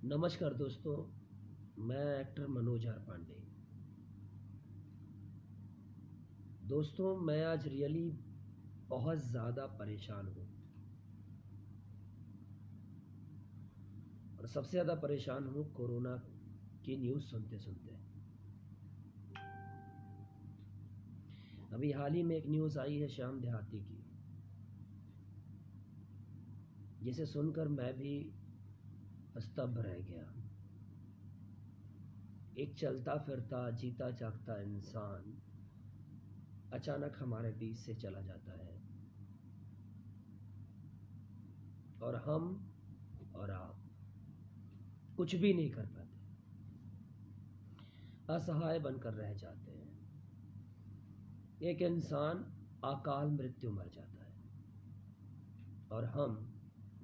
नमस्कार दोस्तों, मैं एक्टर मनोज आर पांडे। दोस्तों, मैं आज रियली बहुत ज़्यादा परेशान हूँ और सबसे ज़्यादा परेशान हूँ कोरोना की न्यूज़ सुनते-सुनते। अभी हाल ही में एक न्यूज़ आई है श्याम देहाती की, जिसे सुनकर मैं भी स्तब्ध रह गया। एक चलता-फिरता, जीता-जागता इंसान अचानक हमारे बीच से चला जाता है और हम और आप कुछ भी नहीं कर पाते, असहाय बनकर रह जाते हैं। एक इंसान अकाल मृत्यु मर जाता है और हम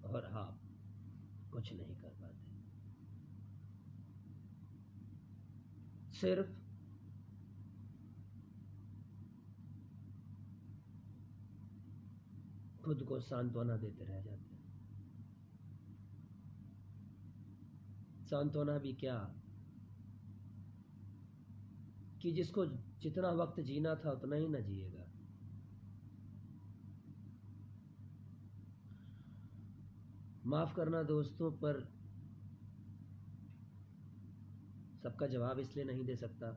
और आप कुछ नहीं कर पाते। सिर्फ खुद को सांत्वना देते रह जाते हैं। सांत्वना भी क्या कि जिसको जितना वक्त जीना था उतना ही ना जिएगा। माफ करना दोस्तों, पर सबका जवाब इसलिए नहीं दे सकता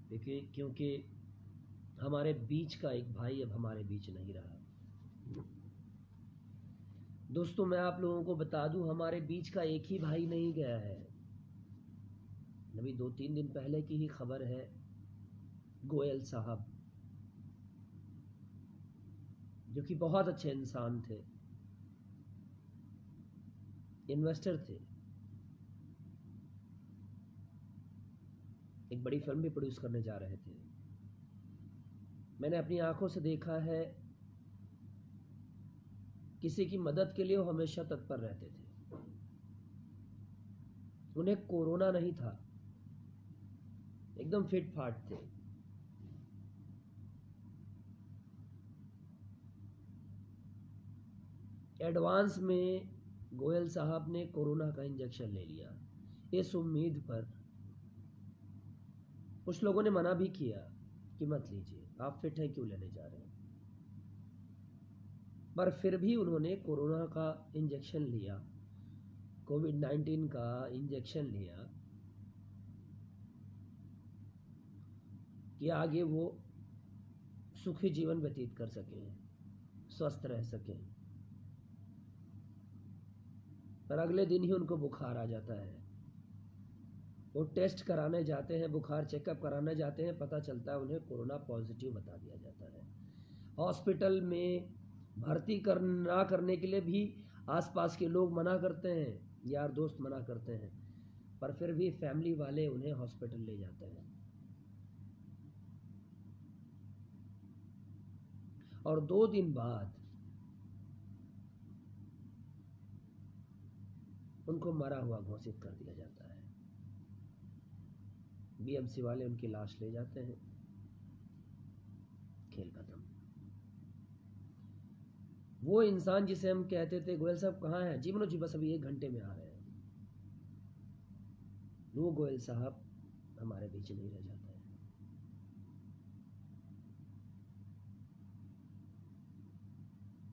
क्योंकि हमारे बीच का एक भाई अब हमारे बीच नहीं रहा। दोस्तों, मैं आप लोगों को बता दूं, हमारे बीच का एक ही भाई नहीं गया है। अभी 2-3 दिन पहले की ही खबर है। गोयल साहब, जो कि बहुत अच्छे इंसान थे, इन्वेस्टर थे, एक बड़ी फिल्म भी प्रोड्यूस करने जा रहे थे। मैंने अपनी आंखों से देखा है, किसी की मदद के लिए वो हमेशा तत्पर रहते थे। उन्हें कोरोना नहीं था, एकदम फिट फाट थे। एडवांस में गोयल साहब ने कोरोना का इंजेक्शन ले लिया, इस उम्मीद पर। कुछ लोगों ने मना भी किया कि मत लीजिए, आप फिट हैं, क्यों लेने जा रहे हैं। पर फिर भी उन्होंने कोरोना का इंजेक्शन लिया, कोविड-19 का इंजेक्शन लिया कि आगे वो सुखी जीवन व्यतीत कर सकें, स्वस्थ रह सकें। पर अगले दिन ही उनको बुखार आ जाता है। वो टेस्ट कराने जाते हैं, बुखार चेकअप कराने जाते हैं, पता चलता है उन्हें कोरोना पॉजिटिव बता दिया जाता है। हॉस्पिटल में भर्ती ना करने के लिए भी आसपास के लोग मना करते हैं, यार दोस्त मना करते हैं, पर फिर भी फैमिली वाले उन्हें हॉस्पिटल ले जाते हैं। और 2 दिन बाद उनको मरा हुआ घोषित कर दिया जाता है। बीएमसी वाले उनकी लाश ले जाते हैं, खेल खत्म। वो इंसान जिसे हम कहते थे गोयल साहब कहाँ हैं, जी मनोज जी बस अभी 1 घंटे में आ रहे हैं, वो गोयल साहब हमारे बीच नहीं रह जाता है।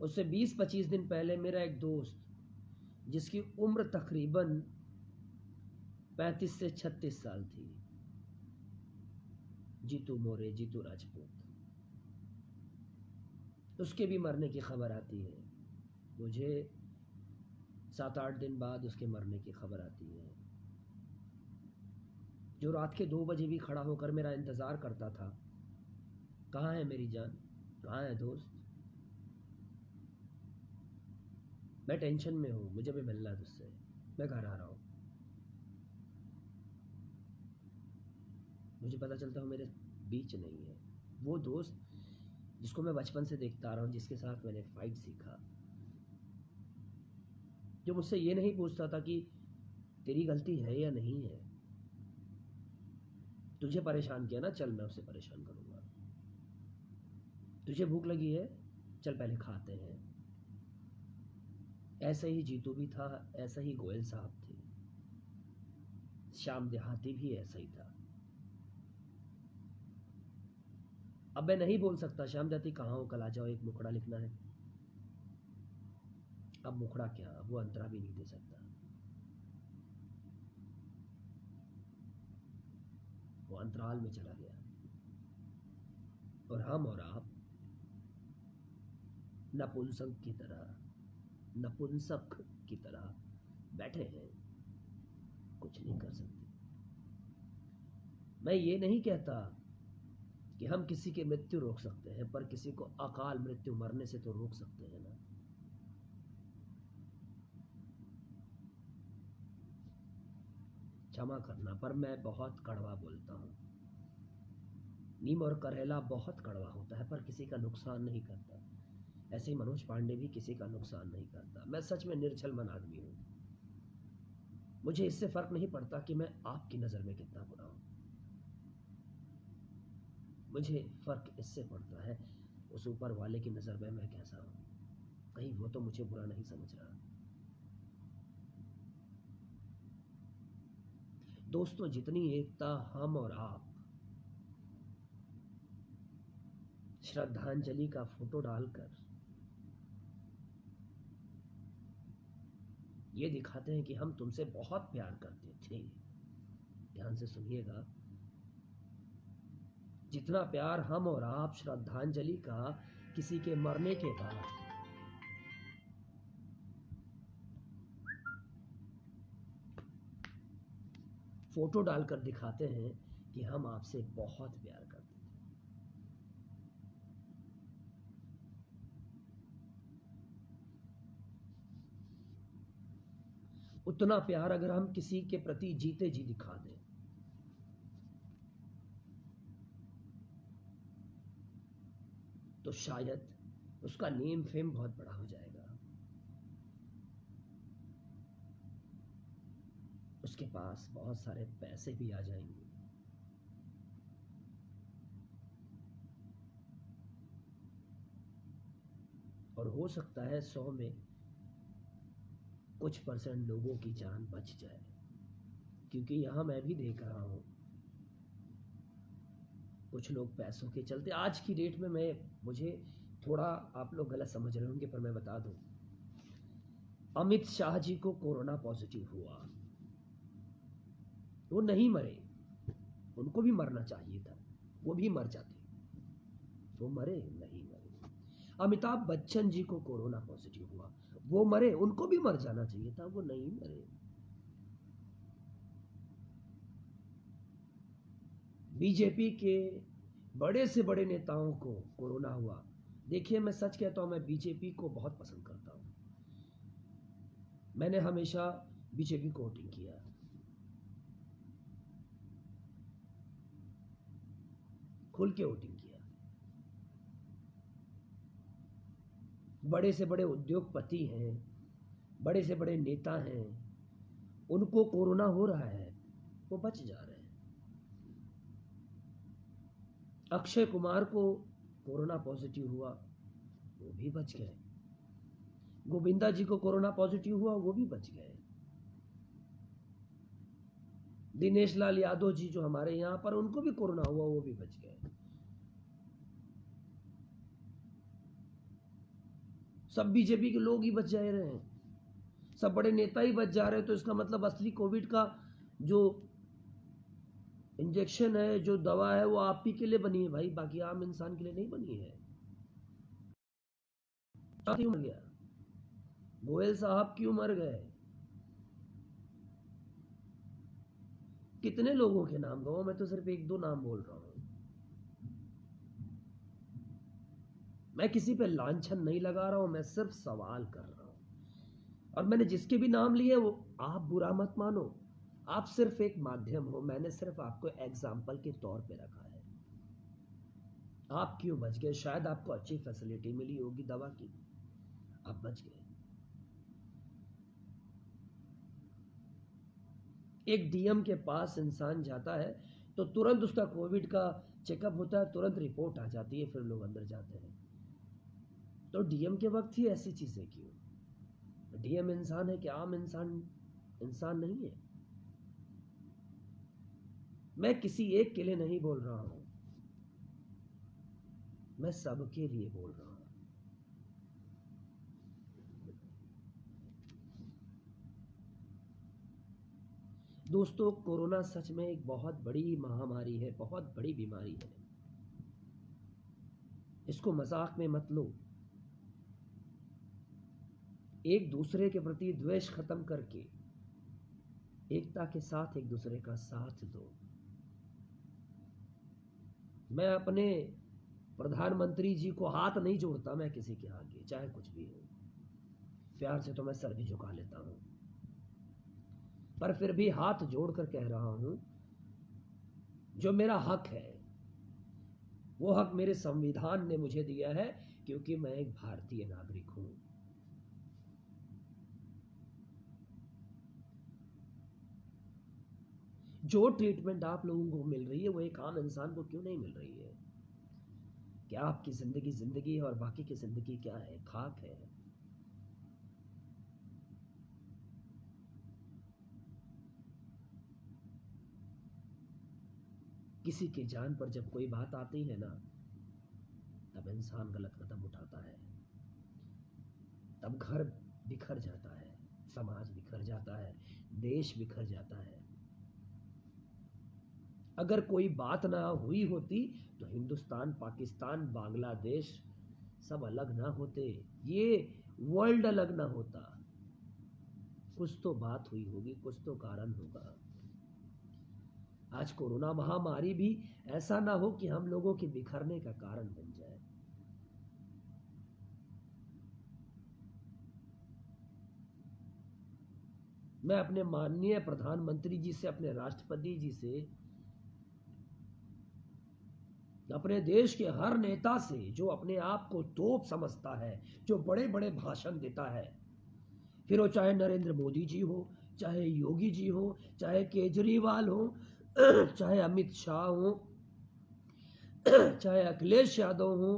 उससे 20-25 दिन पहले मेरा एक दोस्त, जिसकी उम्र तकरीबन 35 से 36 साल थी, जीतू मोरे, जीतू राजपूत, उसके भी मरने की खबर आती है। मुझे 7-8 दिन बाद उसके मरने की खबर आती है। जो रात के 2 बजे भी खड़ा होकर मेरा इंतज़ार करता था, कहाँ है मेरी जान, कहाँ है दोस्त, मैं टेंशन में हूँ, मुझे भी मिलना है तुझसे, मैं घर आ रहा हूँ। मुझे पता चलता है मेरे बीच नहीं है। वो दोस्त जिसको मैं बचपन से देखता आ रहा हूँ, जिसके साथ मैंने फाइट सीखा, जो मुझसे ये नहीं पूछता था कि तेरी गलती है या नहीं है, तुझे परेशान किया ना, चल मैं उसे परेशान करूँगा, तुझे भूख लगी है, चल पहले खाते हैं। ऐसा ही जीतू भी था, ऐसा ही गोयल साहब थे। श्याम देहाती भी ऐसा ही था। अब मैं नहीं बोल सकता श्याम देहाती कहाँ हो, कल आ जाओ, एक मुखड़ा लिखना है। अब मुखड़ा क्या, अब वो अंतरा भी नहीं दे सकता, वो अंतराल में चला गया। और हम और आप नपुंसक की तरह बैठे हैं, कुछ नहीं कर सकते। मैं ये नहीं कहता कि हम किसी की मृत्यु रोक सकते हैं, पर किसी को अकाल मृत्यु मरने से तो रोक सकते हैं ना। क्षमा करना, पर मैं बहुत कड़वा बोलता हूं। नीम और करेला बहुत कड़वा होता है, पर किसी का नुकसान नहीं करता। ऐसे ही मनोज पांडे भी किसी का नुकसान नहीं करता। मैं सच में निर्छल मन आदमी हूं। मुझे इससे फर्क नहीं पड़ता कि मैं आपकी नजर में कितना बुरा हूं। मुझे फर्क इससे पड़ता है उस ऊपर वाले की नजर में मैं कैसा हूं। कहीं वो तो मुझे बुरा नहीं समझ रहा। दोस्तों, जितनी एकता हम और आप श्रद्धांजलि का फोटो डालकर ये दिखाते हैं कि हम तुमसे बहुत प्यार करते थे, ध्यान से सुनिएगा, जितना प्यार हम और आप श्रद्धांजलि का किसी के मरने के बाद फोटो डालकर दिखाते हैं कि हम आपसे बहुत प्यार करते थे। उतना प्यार अगर हम किसी के प्रति जीते जी दिखा दें तो शायद उसका नेम फेम बहुत बड़ा हो जाएगा, उसके पास बहुत सारे पैसे भी आ जाएंगे, और हो सकता है 100 में कुछ % लोगों की जान बच जाए। क्योंकि यहां मैं भी देख रहा हूं कुछ लोग पैसों के चलते, आज की डेट में मुझे थोड़ा, आप लोग गलत समझ रहे होंगे पर मैं बता दूं, अमित शाह जी को कोरोना पॉजिटिव हुआ, वो नहीं मरे, उनको भी मरना चाहिए था, वो भी मर जाते, वो मरे नहीं मरे। अमिताभ बच्चन जी को कोरोना पॉजिटिव हुआ, वो मरे, उनको भी मर जाना चाहिए था, वो नहीं मरे। बीजेपी के बड़े से बड़े नेताओं को कोरोना हुआ। देखिए, मैं सच कहता हूं, मैं बीजेपी को बहुत पसंद करता हूं। मैंने हमेशा बीजेपी को वोटिंग किया, खुल के वोटिंग किया। बड़े से बड़े उद्योगपति हैं, बड़े से बड़े नेता हैं, उनको कोरोना हो रहा है, वो बच जा रहे हैं। अक्षय कुमार को कोरोना पॉजिटिव हुआ, वो भी बच गए। गोविंदा जी को कोरोना पॉजिटिव हुआ, वो भी बच गए। दिनेश लाल यादव जी जो हमारे यहां पर, उनको भी कोरोना हुआ, वो भी बच गए। सब बीजेपी के लोग ही बच जा रहे हैं, सब बड़े नेता ही बच जा रहे हैं। तो इसका मतलब असली कोविड का जो इंजेक्शन है, जो दवा है, वो आप ही के लिए बनी है भाई, बाकी आम इंसान के लिए नहीं बनी है। क्यों मर गया गोयल साहब, क्यों मर गए? कितने लोगों के नाम गवाओ, मैं तो सिर्फ 1-2 नाम बोल रहा हूं। मैं किसी पे लांछन नहीं लगा रहा हूं, मैं सिर्फ सवाल कर रहा हूं। और मैंने जिसके भी नाम लिए, वो आप बुरा मत मानो, आप सिर्फ एक माध्यम हो, मैंने सिर्फ आपको एग्जाम्पल के तौर पे रखा है। आप क्यों बच गए? शायद आपको अच्छी फैसिलिटी मिली होगी दवा की, आप बच गए। एक डीएम के पास इंसान जाता है तो तुरंत उसका कोविड का चेकअप होता है, तुरंत रिपोर्ट आ जाती है, फिर लोग अंदर जाते हैं। तो डीएम के वक्त ही ऐसी चीजें क्यों? डीएम इंसान है कि आम इंसान इंसान नहीं है? मैं किसी एक के लिए नहीं बोल रहा हूं, मैं सबके लिए बोल रहा हूं। दोस्तों, कोरोना सच में एक बहुत बड़ी महामारी है, बहुत बड़ी बीमारी है। इसको मजाक में मत लो। एक दूसरे के प्रति द्वेष खत्म करके एकता के साथ एक दूसरे का साथ दो। मैं अपने प्रधानमंत्री जी को हाथ नहीं जोड़ता, मैं किसी के आगे, चाहे कुछ भी हो। प्यार से तो मैं सर भी झुका लेता हूं, पर फिर भी हाथ जोड़कर कह रहा हूं, जो मेरा हक है वो हक मेरे संविधान ने मुझे दिया है, क्योंकि मैं एक भारतीय नागरिक हूं। जो ट्रीटमेंट आप लोगों को मिल रही है वो एक आम इंसान को क्यों नहीं मिल रही है? क्या आपकी जिंदगी जिंदगी है और बाकी की जिंदगी क्या है? खाक है। किसी की जान पर जब कोई बात आती है ना, तब इंसान गलत कदम उठाता है, तब घर बिखर जाता है, समाज बिखर जाता है, देश बिखर जाता है। अगर कोई बात ना हुई होती तो हिंदुस्तान, पाकिस्तान, बांग्लादेश सब अलग ना होते, ये वर्ल्ड अलग ना होता। कुछ तो बात हुई होगी, कुछ तो कारण होगा। आज कोरोना महामारी भी ऐसा ना हो कि हम लोगों के बिखरने का कारण बन जाए। मैं अपने माननीय प्रधानमंत्री जी से, अपने राष्ट्रपति जी से, अपने देश के हर नेता से जो अपने आप को तोप समझता है, जो बड़े बड़े भाषण देता है, फिर वो चाहे नरेंद्र मोदी जी हो, चाहे योगी जी हो, चाहे केजरीवाल हो, चाहे अमित शाह हो, चाहे अखिलेश यादव हो,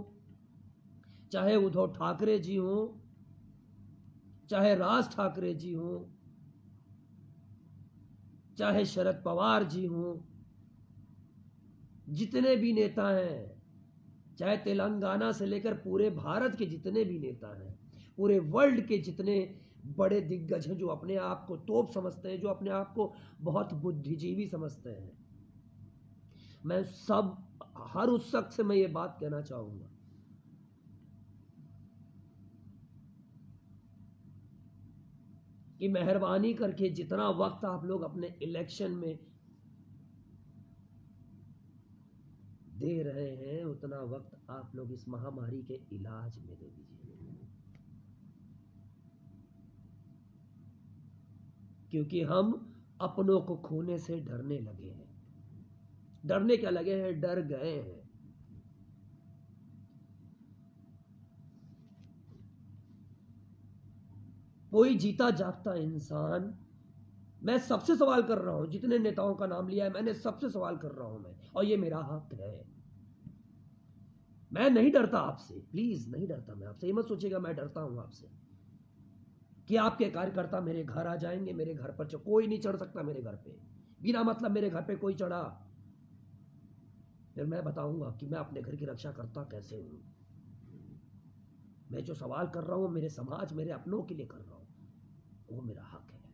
चाहे उद्धव ठाकरे जी हो, चाहे राज ठाकरे जी हो, चाहे शरद पवार जी हो, जितने भी नेता हैं, चाहे तेलंगाना से लेकर पूरे भारत के जितने भी नेता हैं, पूरे वर्ल्ड के जितने बड़े दिग्गज हैं, जो अपने आप को तोप समझते हैं, जो अपने आप को बहुत बुद्धिजीवी समझते हैं, मैं सब, हर उस शख्स से मैं ये बात कहना चाहूंगा कि मेहरबानी करके जितना वक्त आप लोग अपने इलेक्शन में दे रहे हैं, उतना वक्त आप लोग इस महामारी के इलाज में दे दीजिए। क्योंकि हम अपनों को खोने से डरने लगे हैं। डरने क्या लगे हैं, डर गए हैं। कोई जीता जागता इंसान, मैं सबसे सवाल कर रहा हूं, जितने नेताओं का नाम लिया है मैंने, सबसे सवाल कर रहा हूं मैं, और ये मेरा हक है। मैं नहीं डरता आपसे, प्लीज नहीं डरता मैं आपसे। ये मत सोचिएगा मैं डरता हूं आपसे कि आपके कार्यकर्ता मेरे घर आ जाएंगे, मेरे घर पर कोई नहीं चढ़ सकता मेरे घर पे, बिना मतलब मेरे घर पे कोई चढ़ा, फिर मैं बताऊंगा कि मैं अपने घर की रक्षा करता कैसे हूं। मैं जो सवाल कर रहा हूं मेरे समाज, मेरे अपनों के लिए कर रहा हूं, वो मेरा हक है।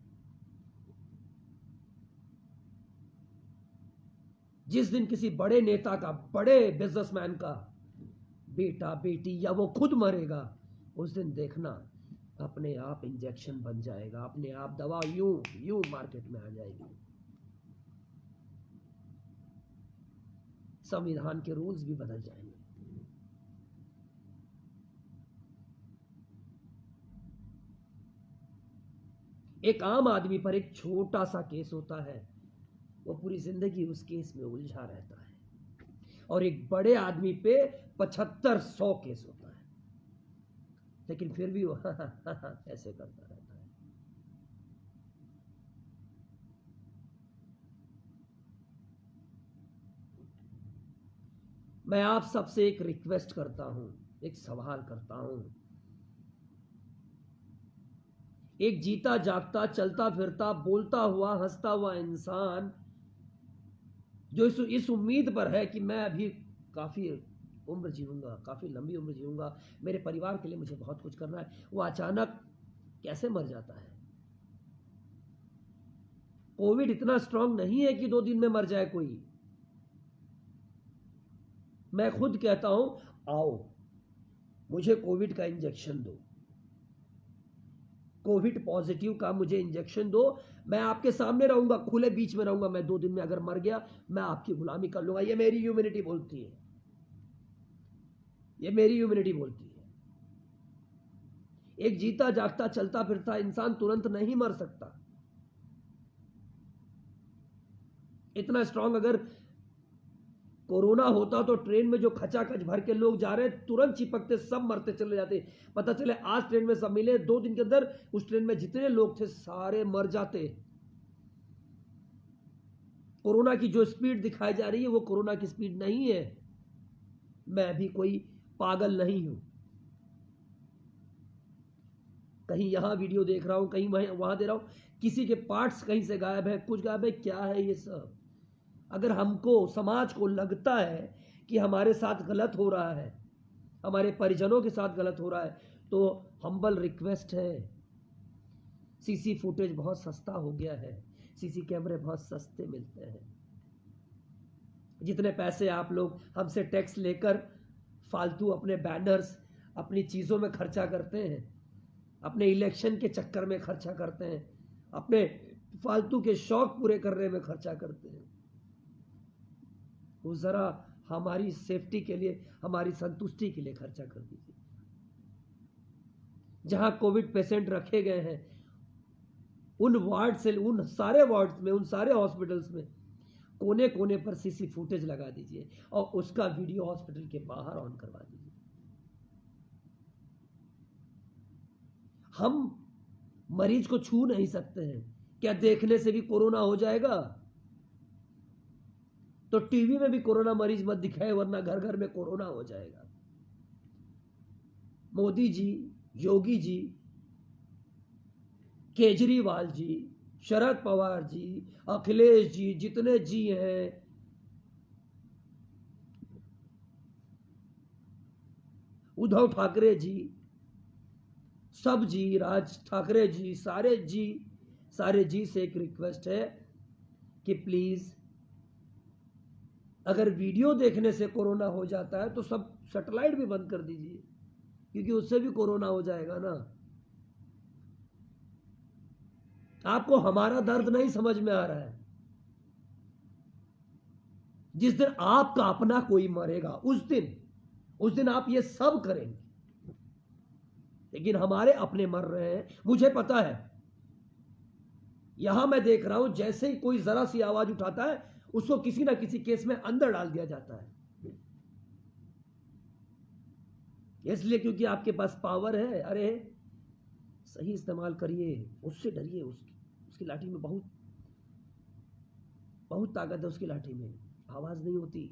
जिस दिन किसी बड़े नेता का, बड़े बिजनेसमैन का बेटा बेटी या वो खुद मरेगा, उस दिन देखना अपने आप इंजेक्शन बन जाएगा, अपने आप दवा यूं यूं मार्केट में आ जाएगी। संविधान के रूल्स भी बदल जाएंगे। एक आम आदमी पर एक छोटा सा केस होता है, वो पूरी जिंदगी उस केस में उलझा रहता है, और एक बड़े आदमी पे 7500 केस होता है, लेकिन फिर भी वो ऐसे करता रहता है। मैं आप सबसे एक रिक्वेस्ट करता हूं, एक सवाल करता हूं। एक जीता जागता, चलता फिरता, बोलता हुआ, हंसता हुआ इंसान जो इस उम्मीद पर है कि मैं अभी काफ़ी उम्र जीऊँगा, काफ़ी लंबी उम्र जीऊँगा, मेरे परिवार के लिए मुझे बहुत कुछ करना है, वो अचानक कैसे मर जाता है। कोविड इतना स्ट्रांग नहीं है कि 2 दिन में मर जाए कोई। मैं खुद कहता हूं, आओ मुझे कोविड का इंजेक्शन दो, कोविड पॉजिटिव का मुझे इंजेक्शन दो, मैं आपके सामने रहूंगा, खुले बीच में रहूंगा। मैं 2 दिन में अगर मर गया, मैं आपकी गुलामी कर लूंगा। ये मेरी ह्यूमैनिटी बोलती है, ये मेरी ह्यूमैनिटी बोलती है। एक जीता जागता चलता फिरता इंसान तुरंत नहीं मर सकता। इतना स्ट्रांग अगर कोरोना होता तो ट्रेन में जो खचाखच भर के लोग जा रहे हैं, तुरंत चिपकते सब मरते चले जाते। पता चले आज ट्रेन में सब मिले, 2 दिन के अंदर उस ट्रेन में जितने लोग थे सारे मर जाते। कोरोना की जो स्पीड दिखाई जा रही है वो कोरोना की स्पीड नहीं है। मैं भी कोई पागल नहीं हूं। कहीं यहां वीडियो देख रहा हूं, कहीं वहां दे रहा हूं, किसी के पार्ट्स कहीं से गायब है, कुछ गायब है, क्या है ये सब। अगर हमको, समाज को लगता है कि हमारे साथ गलत हो रहा है, हमारे परिजनों के साथ गलत हो रहा है, तो हम्बल रिक्वेस्ट है, सीसी फुटेज बहुत सस्ता हो गया है, सीसी कैमरे बहुत सस्ते मिलते हैं। जितने पैसे आप लोग हमसे टैक्स लेकर फालतू अपने बैनर्स, अपनी चीज़ों में खर्चा करते हैं, अपने इलेक्शन के चक्कर में खर्चा करते हैं, अपने फालतू के शौक पूरे करने में खर्चा करते हैं, वो ज़रा हमारी सेफ्टी के लिए, हमारी संतुष्टि के लिए खर्चा कर दीजिए। जहां कोविड पेशेंट रखे गए हैं, उन वार्ड से, उन सारे वार्ड्स में, उन सारे हॉस्पिटल्स में कोने कोने पर सीसी फुटेज लगा दीजिए और उसका वीडियो हॉस्पिटल के बाहर ऑन करवा दीजिए। हम मरीज को छू नहीं सकते हैं, क्या देखने से भी कोरोना हो जाएगा? तो टीवी में भी कोरोना मरीज मत दिखाए, वरना घर घर में कोरोना हो जाएगा। मोदी जी, योगी जी, केजरीवाल जी, शरद पवार जी, अखिलेश जी, जितने जी हैं, उद्धव ठाकरे जी, सब जी, राज ठाकरे जी, सारे जी से एक रिक्वेस्ट है कि प्लीज, अगर वीडियो देखने से कोरोना हो जाता है तो सब सैटेलाइट भी बंद कर दीजिए, क्योंकि उससे भी कोरोना हो जाएगा ना। आपको हमारा दर्द नहीं समझ में आ रहा है। जिस दिन आपका अपना कोई मरेगा, उस दिन आप ये सब करेंगे, लेकिन हमारे अपने मर रहे हैं। मुझे पता है, यहां मैं देख रहा हूं, जैसे ही कोई जरा सी आवाज उठाता है, उसको किसी ना किसी केस में अंदर डाल दिया जाता है। इसलिए क्योंकि आपके पास पावर है। अरे सही इस्तेमाल करिए, उससे डरिए। उसकी लाठी में बहुत बहुत ताकत है, उसकी लाठी में आवाज नहीं होती।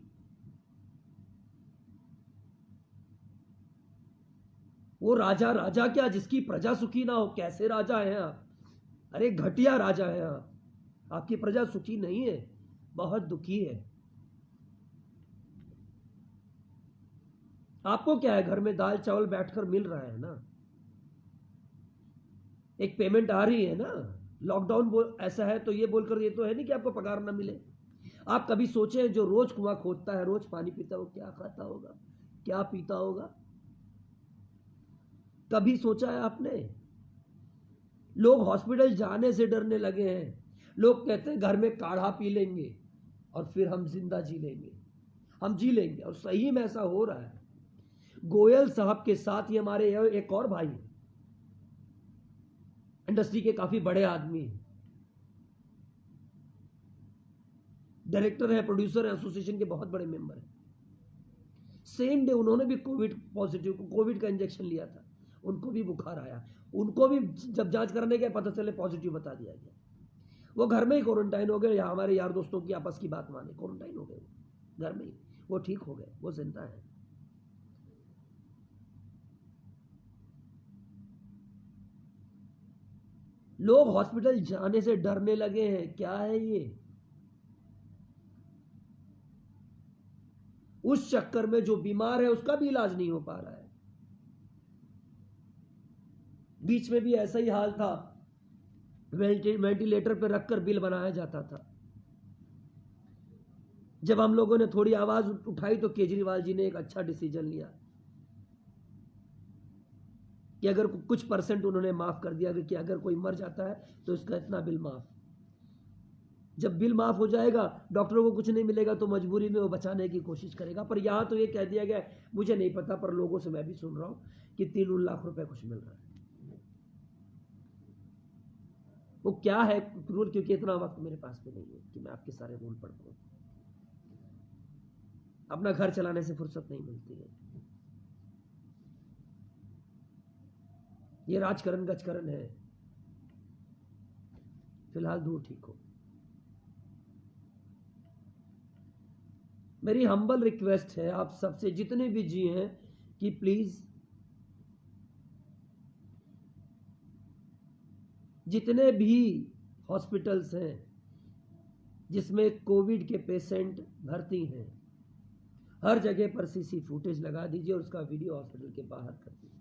वो राजा राजा क्या, जिसकी प्रजा सुखी ना हो। कैसे राजा हैं आप? अरे घटिया राजा हैं आप। आपकी प्रजा सुखी नहीं है, बहुत दुखी है। आपको क्या है, घर में दाल चावल बैठकर मिल रहा है ना, एक पेमेंट आ रही है ना। लॉकडाउन ऐसा है तो ये बोलकर, ये तो है नहीं कि आपको पगार ना मिले। आप कभी सोचे, जो रोज कुआं खोदता है, रोज पानी पीता है, वो क्या खाता होगा, क्या पीता होगा? कभी सोचा है आपने? लोग हॉस्पिटल जाने से डरने लगे हैं। लोग कहते हैं घर में काढ़ा पी लेंगे और फिर हम जिंदा जी लेंगे, हम जी लेंगे। और सही में ऐसा हो रहा है। गोयल साहब के साथ ही हमारे एक और भाई, इंडस्ट्री के काफी बड़े आदमी, डायरेक्टर है, प्रोड्यूसर है, एसोसिएशन के बहुत बड़े मेंबर हैं। सेम डे उन्होंने भी कोविड का इंजेक्शन लिया था, उनको भी बुखार आया। उनको भी जब जांच करने गए, पता चले पॉजिटिव बता दिया गया। वो घर में ही क्वारंटाइन हो गए, या हमारे यार दोस्तों की आपस की बात माने क्वारंटाइन हो गए, घर में ही वो ठीक हो गए, वो जिंदा है। लोग हॉस्पिटल जाने से डरने लगे हैं। क्या है ये? उस चक्कर में जो बीमार है उसका भी इलाज नहीं हो पा रहा है। बीच में भी ऐसा ही हाल था, वेंटिलेटर पर रखकर बिल बनाया जाता था। जब हम लोगों ने थोड़ी आवाज उठाई तो केजरीवाल जी ने एक अच्छा डिसीजन लिया कि अगर कुछ परसेंट उन्होंने माफ कर दिया कि अगर कोई मर जाता है तो इसका इतना बिल माफ। जब बिल माफ हो जाएगा, डॉक्टरों को कुछ नहीं मिलेगा तो मजबूरी में वो बचाने की कोशिश करेगा। पर यहां तो ये कह दिया गया, मुझे नहीं पता पर लोगों से मैं भी सुन रहा हूं कि 3 लाख रुपए कुछ मिल रहा है। वो क्या है रूल, क्योंकि इतना वक्त मेरे पास भी नहीं है कि मैं आपके सारे रूल पढ़ पाऊं। अपना घर चलाने से फुर्सत नहीं मिलती है। ये राजकरण गजकरण है। फिलहाल दूर ठीक हो। मेरी हम्बल रिक्वेस्ट है आप सबसे, जितने भी जी हैं, कि प्लीज जितने भी हॉस्पिटल्स हैं जिसमें कोविड के पेशेंट भर्ती हैं, हर जगह पर सीसी फुटेज लगा दीजिए और उसका वीडियो हॉस्पिटल के बाहर कर दीजिए।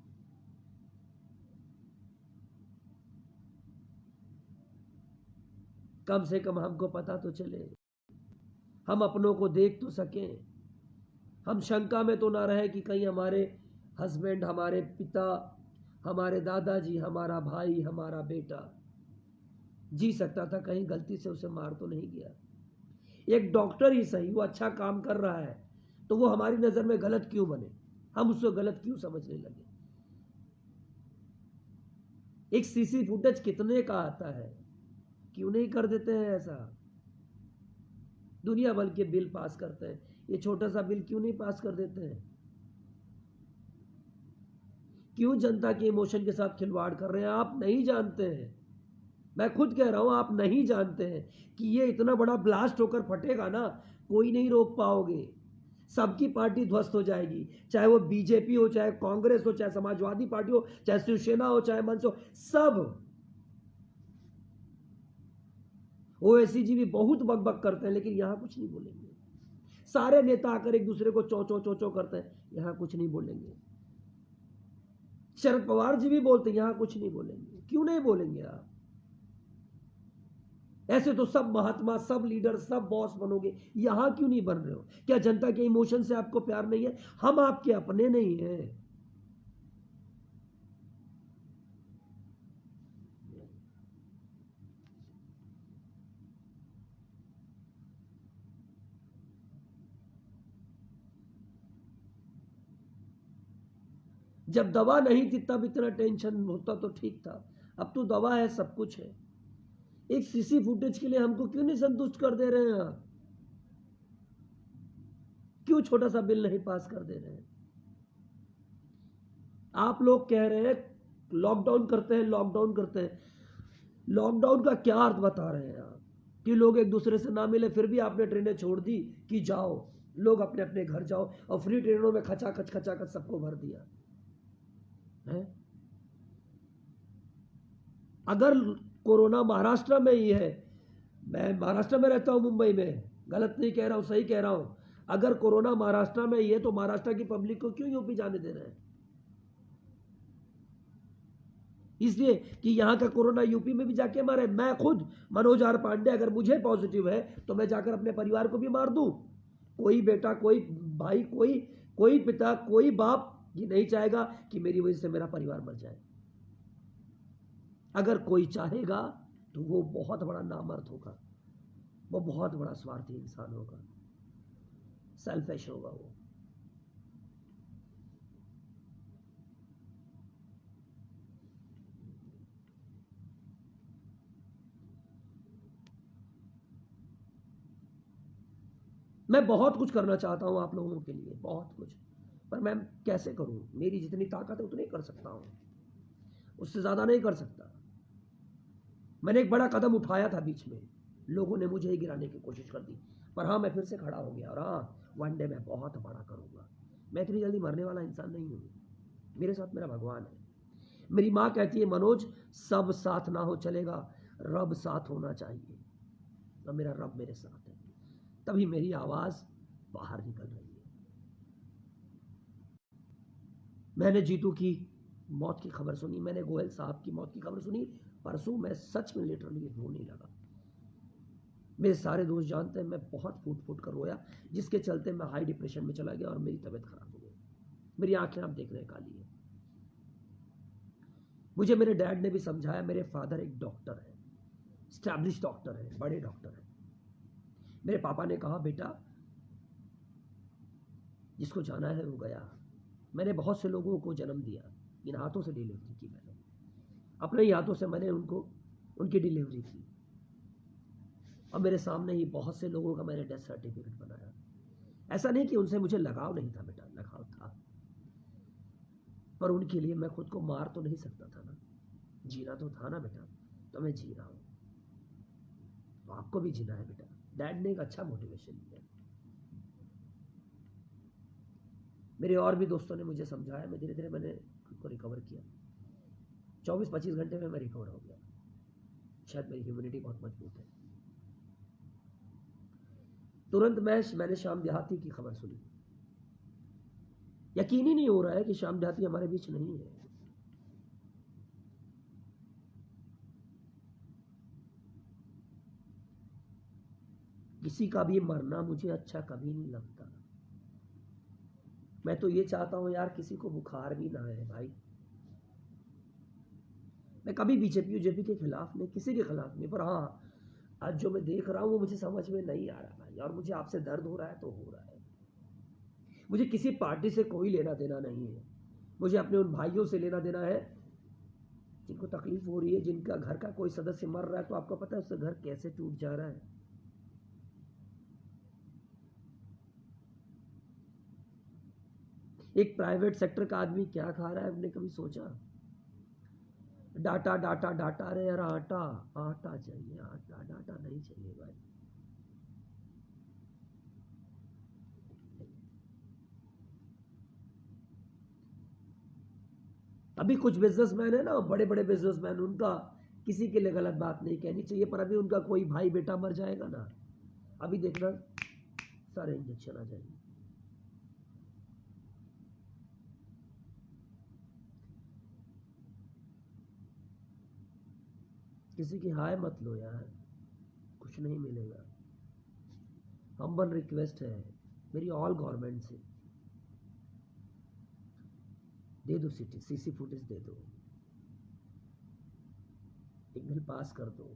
कम से कम हमको पता तो चले, हम अपनों को देख तो सकें, हम शंका में तो ना रहे कि कहीं हमारे हस्बैंड, हमारे पिता, हमारे दादाजी, हमारा भाई, हमारा बेटा जी सकता था, कहीं गलती से उसे मार तो नहीं गया। एक डॉक्टर ही सही, वो अच्छा काम कर रहा है तो वो हमारी नजर में गलत क्यों बने, हम उसको गलत क्यों समझने लगे। एक सीसी फुटेज कितने का आता है, क्यों नहीं कर देते हैं ऐसा। दुनिया भर के बिल पास करते हैं, ये छोटा सा बिल क्यों नहीं पास कर देते हैं। क्यों जनता के इमोशन के साथ खिलवाड़ कर रहे हैं। आप नहीं जानते हैं, मैं खुद कह रहा हूं, आप नहीं जानते हैं कि ये इतना बड़ा ब्लास्ट होकर फटेगा ना, कोई नहीं रोक पाओगे। सबकी पार्टी ध्वस्त हो जाएगी, चाहे वो बीजेपी हो, चाहे कांग्रेस हो, चाहे समाजवादी पार्टी हो, चाहे शिवसेना हो, चाहे मंच हो, सब। ओवैसी जी भी बहुत बकबक करते हैं लेकिन यहां कुछ नहीं बोलेंगे। सारे नेता आकर एक दूसरे को चो चो चो चो करते हैं, यहां कुछ नहीं बोलेंगे। शरद पवार जी भी बोलते हैं, यहां कुछ नहीं बोलेंगे। क्यों नहीं बोलेंगे आप। ऐसे तो सब महात्मा, सब लीडर, सब बॉस बनोगे, यहां क्यों नहीं बन रहे हो। क्या जनता के इमोशन से आपको प्यार नहीं है। हम आपके अपने नहीं हैं। जब दवा नहीं थी तब इतना टेंशन होता तो ठीक था, अब तो दवा है, सब कुछ है। एक सीसी फुटेज के लिए हमको क्यों नहीं संतुष्ट कर दे रहे हैं आप। क्यों छोटा सा बिल नहीं पास कर दे रहे हैं। आप लोग कह रहे हैं लॉकडाउन करते हैं, लॉकडाउन करते हैं। लॉकडाउन का क्या अर्थ बता रहे हैं आप, कि लोग एक दूसरे से ना मिले, फिर भी आपने ट्रेनें छोड़ दी कि जाओ लोग अपने अपने घर जाओ, और फ्री ट्रेनों में खचाखच खचाखच सबको भर दिया है। अगर कोरोना महाराष्ट्र में ही है, मैं महाराष्ट्र में रहता हूं, मुंबई में, गलत नहीं कह रहा हूं, सही कह रहा हूं। अगर कोरोना महाराष्ट्र में ही है तो महाराष्ट्र की पब्लिक को क्यों यूपी जाने दे रहे हैं। इसलिए कि यहां का कोरोना यूपी में भी जाके मारे। मैं खुद मनोज आर पांडे, अगर मुझे पॉजिटिव है तो मैं जाकर अपने परिवार को भी मार दूं। कोई बेटा, कोई भाई, कोई पिता, कोई बाप ये नहीं चाहेगा कि मेरी वजह से मेरा परिवार मर जाए। अगर कोई चाहेगा तो वो बहुत बड़ा नामर्द होगा, वो बहुत बड़ा स्वार्थी इंसान होगा, सेल्फिश होगा वो। मैं बहुत कुछ करना चाहता हूं आप लोगों के लिए, बहुत कुछ, पर मैं कैसे करूं। मेरी जितनी ताकत है उतनी कर सकता हूं, उससे ज्यादा नहीं कर सकता। मैंने एक बड़ा कदम उठाया था बीच में, लोगों ने मुझे ही गिराने की कोशिश कर दी, पर हाँ मैं फिर से खड़ा हो गया। और हाँ, वन डे मैं बहुत बड़ा करूंगा। मैं इतनी जल्दी मरने वाला इंसान नहीं हूं। मेरे साथ मेरा भगवान है। मेरी माँ कहती है, मनोज सब साथ ना हो चलेगा, रब साथ होना चाहिए। तो मेरा रब मेरे साथ है, तभी मेरी आवाज बाहर निकल रही है। मैंने जीतू की मौत की खबर सुनी, मैंने गोयल साहब की मौत की खबर सुनी परसों, मैं सच में लिटरली रोने लगा। मेरे सारे दोस्त जानते हैं मैं बहुत फूट फूट कर रोया, जिसके चलते मैं हाई डिप्रेशन में चला गया और मेरी तबीयत खराब हो गई। मेरी आंखें आप देख रहे हैं काली है। मुझे मेरे डैड ने भी समझाया, मेरे फादर एक डॉक्टर है, स्टैब्लिश डॉक्टर है, बड़े डॉक्टर है। मेरे पापा ने कहा बेटा जिसको जाना है वो गया। मैंने बहुत से लोगों को जन्म दिया, इन हाथों से डिलीवरी की, मैंने अपने ही हाथों से मैंने उनकी डिलीवरी की, और मेरे सामने ही बहुत से लोगों का मैंने डेथ सर्टिफिकेट बनाया। ऐसा नहीं कि उनसे मुझे लगाव नहीं था बेटा, लगाव था, पर उनके लिए मैं खुद को मार तो नहीं सकता था ना, जीना तो था ना बेटा। तो मैं जी रहा हूं, तो आपको भी जीना है बेटा। डैड ने एक अच्छा मोटिवेशन दिया। मेरे और भी दोस्तों ने मुझे समझाया, मैं धीरे धीरे मैंने खुद को रिकवर किया। 24-25 घंटे में मैं रिकवर हो गया। शायद मेरी ह्यूमिनिटी बहुत मजबूत है। तुरंत मैंने श्याम देहाती की खबर सुनी। यकीन ही नहीं हो रहा है कि श्याम देहाती हमारे बीच नहीं है। किसी का भी मरना मुझे अच्छा कभी नहीं लगता। मैं तो ये चाहता हूं यार किसी को बुखार भी ना आए भाई। मैं कभी बीजेपी के खिलाफ नहीं, किसी के खिलाफ नहीं, पर हाँ आज जो मैं देख रहा हूं वो मुझे समझ में नहीं आ रहा भाई, और मुझे आपसे दर्द हो रहा है तो हो रहा है। मुझे किसी पार्टी से कोई लेना देना नहीं है, मुझे अपने उन भाइयों से लेना देना है जिनको तकलीफ हो रही है, जिनका घर का कोई सदस्य मर रहा है तो आपको पता है उसका घर कैसे टूट जा रहा है। एक प्राइवेट सेक्टर का आदमी क्या खा रहा है, आपने कभी सोचा? डाटा डाटा डाटा, अरे यार आटा आटा चाहिए, आटा डाटा नहीं चाहिए भाई। अभी कुछ बिजनेसमैन है ना, बड़े बड़े बिजनेसमैन, उनका किसी के लिए गलत बात नहीं कहनी चाहिए, पर अभी उनका कोई भाई बेटा मर जाएगा ना, अभी देखना सारे इंजेक्शन आ जाएंगे। किसी की हाय मत लो यार, कुछ नहीं मिलेगा। हम्बल रिक्वेस्ट है मेरी ऑल गवर्नमेंट से, दे दो सीसी फुटेज दे दो, एक बिल पास कर दो।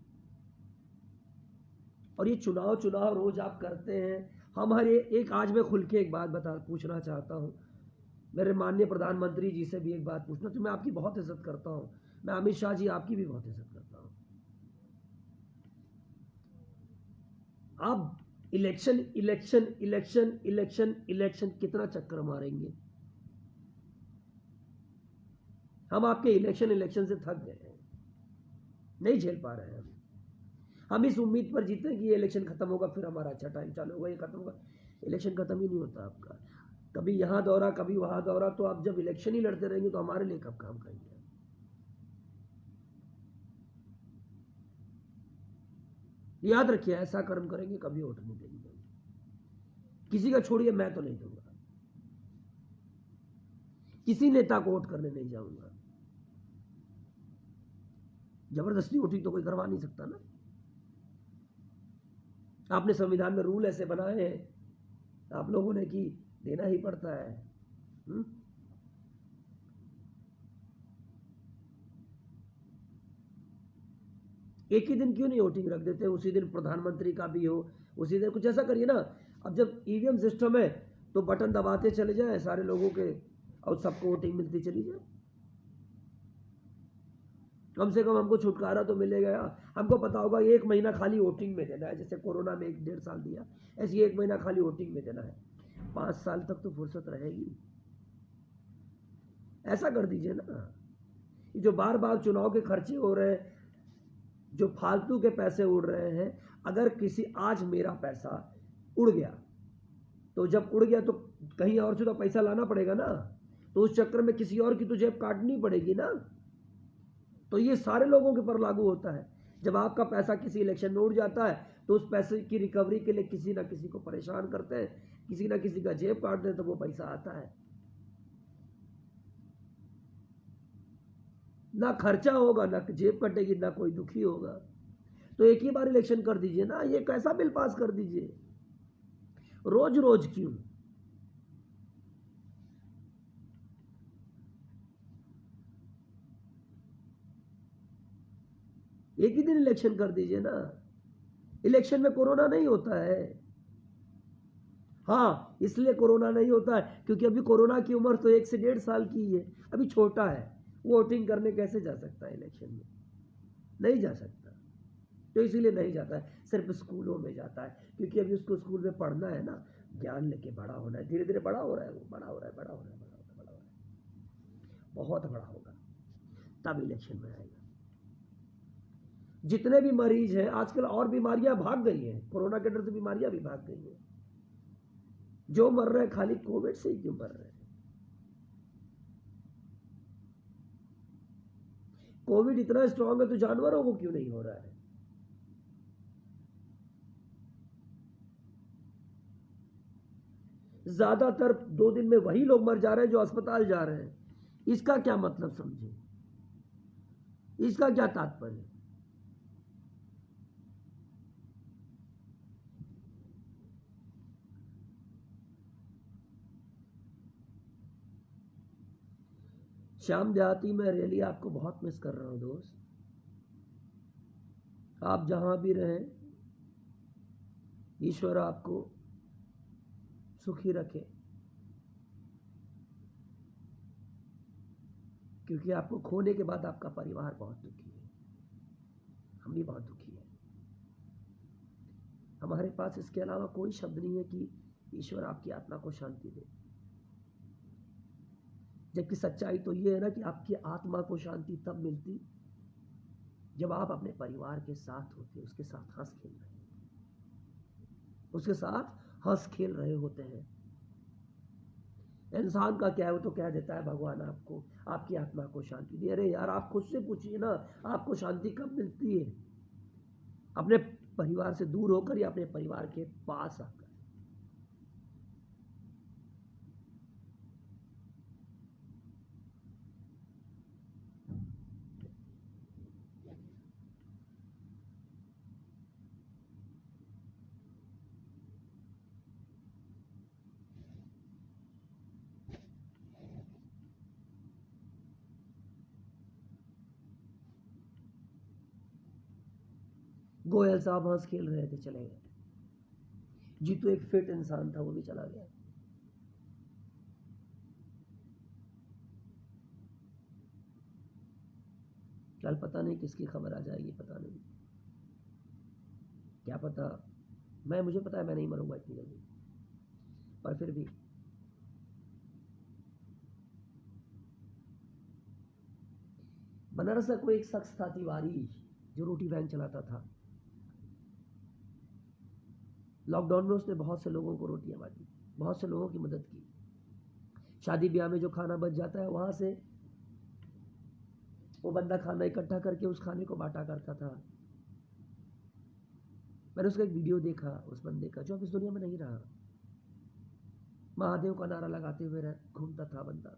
और ये चुनाव रोज आप करते हैं। हम हर एक आज मैं खुल के एक बात पूछना चाहता हूं, मेरे माननीय प्रधानमंत्री जी से भी एक बात पूछना, तो मैं आपकी बहुत इज्जत करता हूं, मैं अमित शाह जी आपकी भी बहुत इज्जत करता हूं। आप election election election election election कितना चक्कर मारेंगे? हम आपके इलेक्शन से थक गए हैं, नहीं झेल पा रहे हैं। हम इस उम्मीद पर जीते हैं कि ये इलेक्शन खत्म होगा फिर हमारा अच्छा टाइम चालू होगा, ये खत्म होगा। इलेक्शन खत्म ही नहीं होता आपका, कभी यहां दौरा कभी वहां दौरा, तो आप जब इलेक्शन ही लड़ते रहेंगे तो हमारे लिए कब काम करेंगे? याद रखिए, ऐसा कर्म करेंगे कभी वोट नहीं देंगे। किसी का छोड़िए, मैं तो नहीं दूंगा, किसी नेता को वोट करने नहीं जाऊंगा। जबरदस्ती वोटिंग तो कोई करवा नहीं सकता ना। आपने संविधान में रूल ऐसे बनाए हैं आप लोगों ने कि देना ही पड़ता है। एक ही दिन क्यों नहीं वोटिंग रख देते, उसी दिन प्रधानमंत्री का भी हो, उसी दिन कुछ ऐसा करिए ना। अब जब ईवीएम सिस्टम है तो बटन दबाते चले जाए सारे लोगों के, और सबको वोटिंग मिलती चली जाए। कम से कम हमको छुटकारा तो मिलेगा। हमको पता होगा 1 महीना खाली वोटिंग में देना है, जैसे कोरोना में 1-1.5 साल दिया, ऐसे 1 महीना खाली वोटिंग में देना है। 5 साल तक तो फुर्सत रहेगी। ऐसा कर दीजिए ना, जो बार बार चुनाव के खर्चे हो रहे हैं, जो फालतू के पैसे उड़ रहे हैं, अगर किसी आज मेरा पैसा उड़ गया तो जब उड़ गया तो कहीं और से तो पैसा लाना पड़ेगा ना, तो उस चक्कर में किसी और की तो जेब काटनी पड़ेगी ना। तो ये सारे लोगों के पर लागू होता है। जब आपका पैसा किसी इलेक्शन में उड़ जाता है तो उस पैसे की रिकवरी के लिए किसी ना किसी को परेशान करते हैं, किसी ना किसी का जेब काट दें तो वो पैसा आता है। ना खर्चा होगा, ना जेब कटेगी, ना कोई दुखी होगा। तो एक ही बार इलेक्शन कर दीजिए ना, ये कैसा बिल पास कर दीजिए, रोज रोज क्यों? एक ही दिन इलेक्शन कर दीजिए ना। इलेक्शन में कोरोना नहीं होता है। हाँ, इसलिए कोरोना नहीं होता है क्योंकि अभी कोरोना की उम्र तो 1 से 1.5 साल की है, अभी छोटा है। वोटिंग करने कैसे जा सकता है इलेक्शन में? नहीं जा सकता। तो इसीलिए नहीं जाता है, सिर्फ स्कूलों में जाता है, क्योंकि अभी उसको स्कूल में पढ़ना है ना, ज्ञान लेके बड़ा होना है। धीरे धीरे बड़ा हो रहा है, वो बड़ा हो रहा है, बड़ा हो रहा है, बड़ा हो रहा है, बड़ा हो रहा है, बहुत बड़ा होगा, तब इलेक्शन में आएगा। जितने भी मरीज हैं आजकल, और बीमारियां भाग गई हैं, कोरोना के डर से बीमारियां भी भाग गई हैं। जो मर रहे हैं खाली कोविड से ही क्यों मर रहे हैं? कोविड इतना स्ट्रांग है तो जानवरों को क्यों नहीं हो रहा है? ज्यादातर 2 दिन में वही लोग मर जा रहे हैं जो अस्पताल जा रहे हैं। इसका क्या मतलब समझे? इसका क्या तात्पर्य? श्याम देहाती में रैली आपको बहुत मिस कर रहा हूं दोस्त। आप जहां भी रहें, ईश्वर आपको सुखी रखे, क्योंकि आपको खोने के बाद आपका परिवार बहुत दुखी है, हम भी बहुत दुखी हैं। हमारे पास इसके अलावा कोई शब्द नहीं है कि ईश्वर आपकी आत्मा को शांति दे। जबकि सच्चाई तो ये है ना कि आपकी आत्मा को शांति तब मिलती जब आप अपने परिवार के साथ होते, उसके साथ हंस खेल रहे, उसके साथ हंस खेल रहे होते हैं। इंसान का क्या है, वो तो कह देता है भगवान आपको, आपकी आत्मा को शांति दे। अरे यार, आप खुद से पूछिए ना, आपको शांति कब मिलती है? अपने परिवार से दूर होकर या अपने परिवार के पास आकर? गोयल साहब हंस खेल रहे थे, चले गए। जीतू एक फिट इंसान था, वो भी चला गया। कल पता नहीं किसकी खबर आ जाएगी, पता नहीं, क्या पता। मुझे पता है मैं नहीं मरूंगा इतनी जल्दी, पर फिर भी बनारस का कोई एक शख्स था, तिवारी, जो रोटी वैन चलाता था। लॉकडाउन में उसने बहुत से लोगों को रोटियां बांटी, बहुत से लोगों की मदद की। शादी ब्याह में जो खाना बच जाता है, वहां से वो बंदा खाना इकट्ठा करके उस खाने को बांटा करता था। मैंने उसका एक वीडियो देखा, उस बंदे का, जो अब इस दुनिया में नहीं रहा। महादेव का नारा लगाते हुए घूमता था बंदा।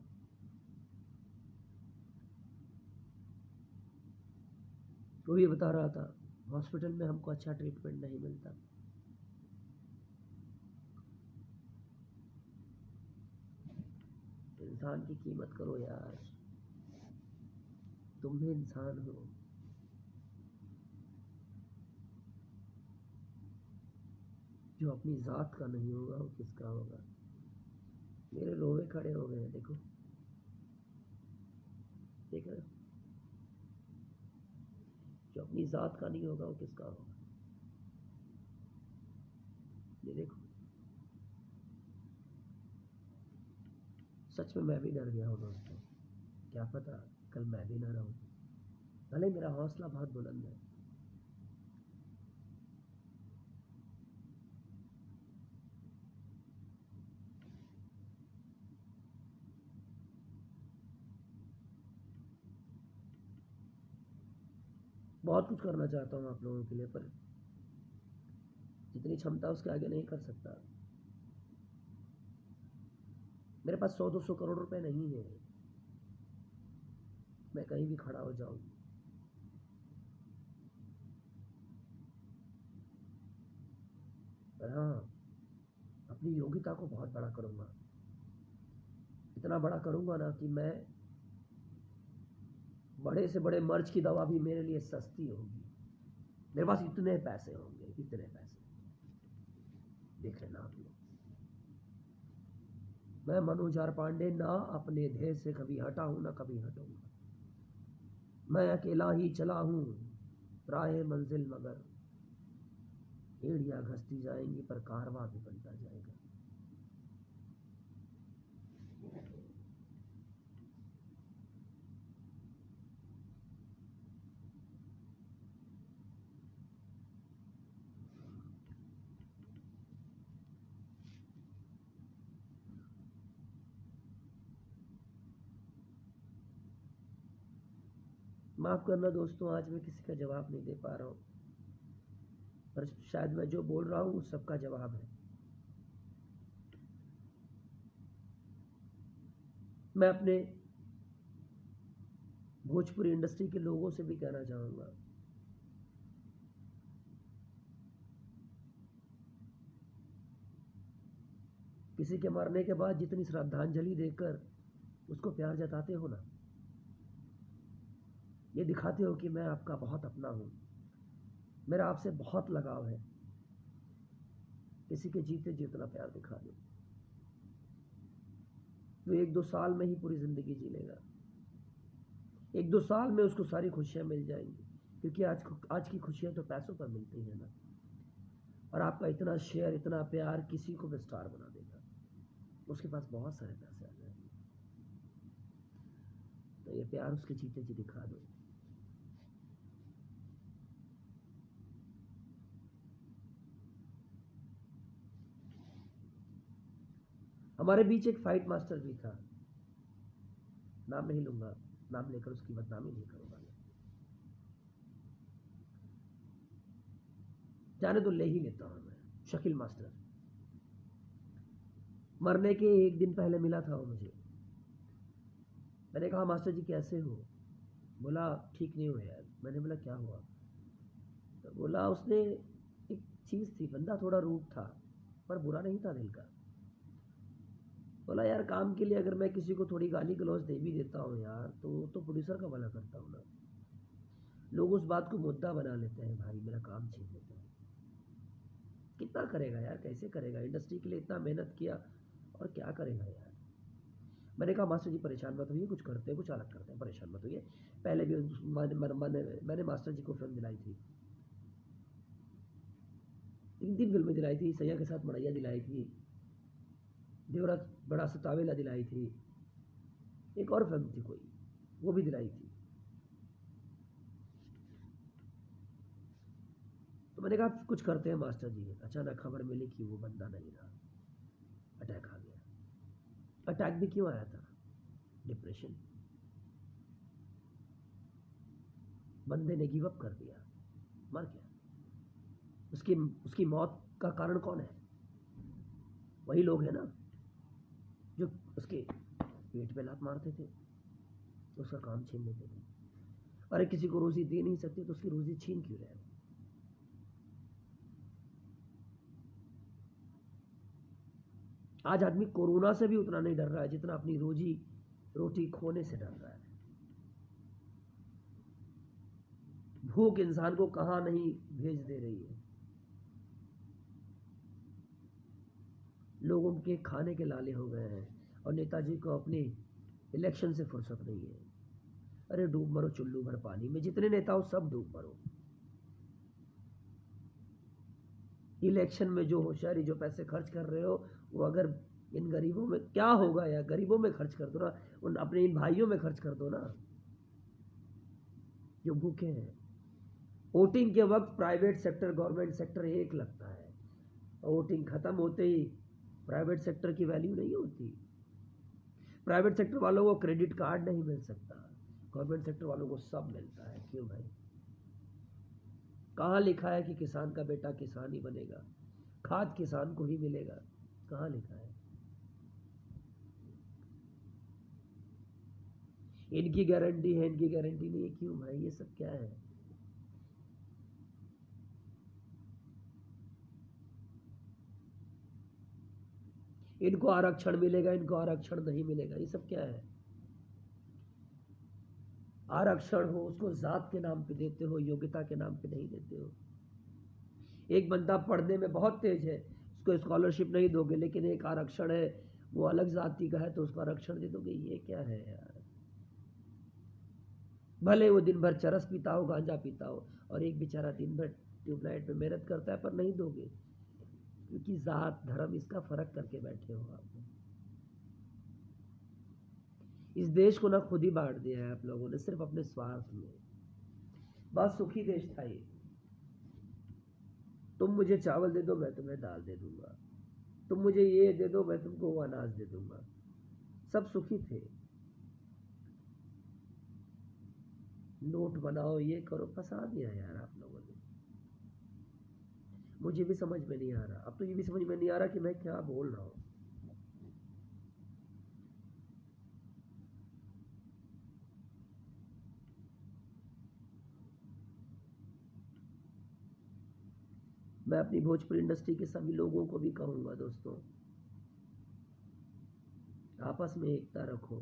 वो भी बता रहा था, हॉस्पिटल में हमको अच्छा ट्रीटमेंट नहीं मिलता। इंसान की कीमत करो यार, तुम भी इंसान हो। जो अपनी जात का नहीं होगा वो किसका होगा? मेरे रोवे खड़े हो गए हैं, देखो, देख रहे हो? जो अपनी जात का नहीं होगा वो किसका होगा? ये देखो, सच में मैं भी डर गया हूँ दोस्तों। क्या पता कल मैं भी ना रहूं। भले मेरा हौसला बहुत बुलंद है। बहुत कुछ करना चाहता हूँ आप लोगों के लिए, पर जितनी क्षमता उसके आगे नहीं कर सकता। मेरे पास 100-200 करोड़ रुपए नहीं है। मैं कहीं भी खड़ा हो जाऊं, पर हाँ, अपनी योग्यता को बहुत बड़ा करूंगा। इतना बड़ा करूंगा ना कि मैं बड़े से बड़े मर्ज की दवा भी मेरे लिए सस्ती होगी। मेरे पास इतने पैसे होंगे, इतने पैसे। देख लेना आप लोग। मैं मनोज आर पांडे ना अपने ध्येय से कभी हटा हूं ना कभी हटूंगा। मैं अकेला ही चला हूं राहे मंजिल, मगर एड़ियां घसती जाएंगी पर कारवां भी बनता जाएगा। माफ करना दोस्तों, आज मैं किसी का जवाब नहीं दे पा रहा हूं, पर शायद मैं जो बोल रहा हूं उस सबका जवाब है। मैं अपने भोजपुरी इंडस्ट्री के लोगों से भी कहना चाहूंगा, किसी के मरने के बाद जितनी श्रद्धांजलि देकर उसको प्यार जताते हो ना, ये दिखाते हो कि मैं आपका बहुत अपना हूं, मेरा आपसे बहुत लगाव है। किसी के जीते जितना प्यार दिखा दो, तो 1-2 साल में ही पूरी जिंदगी जी लेगा। 1-2 साल में उसको सारी खुशियां मिल जाएंगी, क्योंकि आज की खुशियां तो पैसों पर मिलती है ना। और आपका इतना शेयर, इतना प्यार किसी को भी स्टार बना देगा। उसके पास बहुत सारे पैसे आ जाएंगे, तो ये प्यार उसके जीते जी दिखा दो। हमारे बीच एक फाइट मास्टर भी था, नाम नहीं लूंगा, नाम लेकर उसकी बदनामी नहीं करूंगा। जाने तो ले ही लेता हूं मैं। शकील मास्टर मरने के 1 दिन पहले मिला था वो मुझे। मैंने कहा मास्टर जी कैसे हो? बोला ठीक नहीं हो यार। मैंने बोला क्या हुआ? तो बोला उसने एक चीज थी, बंदा थोड़ा रूड था पर बुरा नहीं था दिल का। बोला यार काम के लिए अगर मैं किसी को थोड़ी गाली गलौज दे भी देता हूँ यार, तो प्रोड्यूसर का भला करता हूँ ना। लोग उस बात को मुद्दा बना लेते हैं, भाई मेरा काम छीन लेते हैं। कितना करेगा यार, कैसे करेगा? इंडस्ट्री के लिए इतना मेहनत किया और क्या करेगा यार। मैंने कहा मास्टर जी परेशान मत होइए, कुछ करते हैं, कुछ अलग करते हैं, परेशान मत होइए। पहले भी मैंने मास्टर जी को फिल्म दिलाई थी, 3 फिल्में दिलाई थी। सैया के साथ मड़ैया दिलाई थी, देवराज बड़ा सतावेला दिलाई थी, एक और फिल्म थी कोई, वो भी दिलाई थी। तो मैंने कहा कुछ करते हैं मास्टर जी। अचानक खबर मिली कि वो बंदा नहीं रहा, अटैक आ गया। अटैक भी क्यों आया था? डिप्रेशन। बंदे ने गिव अप कर दिया, मर गया। उसकी उसकी मौत का कारण कौन है? वही लोग हैं ना जो उसके पेट पे लात मारते थे, उसका काम छीन लेते थे। अरे किसी को रोजी दे नहीं सकते तो उसकी रोजी छीन क्यों रहे? आज आदमी कोरोना से भी उतना नहीं डर रहा है जितना अपनी रोजी रोटी खोने से डर रहा है। भूख इंसान को कहां नहीं भेज दे रही है। लोग उनके खाने के लाले हो गए हैं और नेताजी को अपने इलेक्शन से फुर्सत नहीं है। अरे डूब मरो चुल्लू भर पानी में, जितने नेता हो सब डूब मरो। इलेक्शन में जो होशियारी, जो पैसे खर्च कर रहे हो, वो अगर इन गरीबों में क्या होगा यार, गरीबों में खर्च कर दो ना, उन अपने इन भाइयों में खर्च कर दो ना जो भूखे हैं। वोटिंग के वक्त प्राइवेट सेक्टर गवर्नमेंट सेक्टर एक लगता है, वोटिंग खत्म होते ही प्राइवेट सेक्टर की वैल्यू नहीं होती। प्राइवेट सेक्टर वालों को क्रेडिट कार्ड नहीं मिल सकता, गवर्नमेंट सेक्टर वालों को सब मिलता है। क्यों भाई? कहाँ लिखा है कि किसान का बेटा किसान ही बनेगा, खाद किसान को ही मिलेगा? कहाँ लिखा है? इनकी गारंटी है, इनकी गारंटी नहीं है। क्यों भाई, ये सब क्या है? इनको आरक्षण मिलेगा, इनको आरक्षण नहीं मिलेगा, ये सब क्या है? आरक्षण हो उसको जात के नाम पे देते हो, योग्यता के नाम पे नहीं देते हो। एक बंदा पढ़ने में बहुत तेज है, उसको स्कॉलरशिप नहीं दोगे, लेकिन एक आरक्षण है, वो अलग जाति का है तो उसको आरक्षण दे दोगे। ये क्या है यार? भले वो दिन भर चरस पीता हो, गांजा पीता हो, और एक बेचारा दिन भर ट्यूबलाइट में मेहनत करता है, पर नहीं दोगे क्योंकि जात धर्म इसका फर्क करके बैठे हो आप। इस देश को ना खुद ही बांट दिया है आप लोगों ने, सिर्फ अपने स्वार्थ में। बहुत सुखी देश था ये। तुम मुझे चावल दे दो, मैं तुम्हें दाल दे दूंगा। तुम मुझे ये दे दो, मैं तुमको वो अनाज दे दूंगा। सब सुखी थे। नोट बनाओ, ये करो, फंसा दिया यार आप लोगों ने। मुझे भी समझ में नहीं आ रहा, अब तो ये भी समझ में नहीं आ रहा कि मैं क्या बोल रहा हूँ। मैं अपनी भोजपुरी इंडस्ट्री के सभी लोगों को भी कहूंगा, दोस्तों आपस में एकता रखो,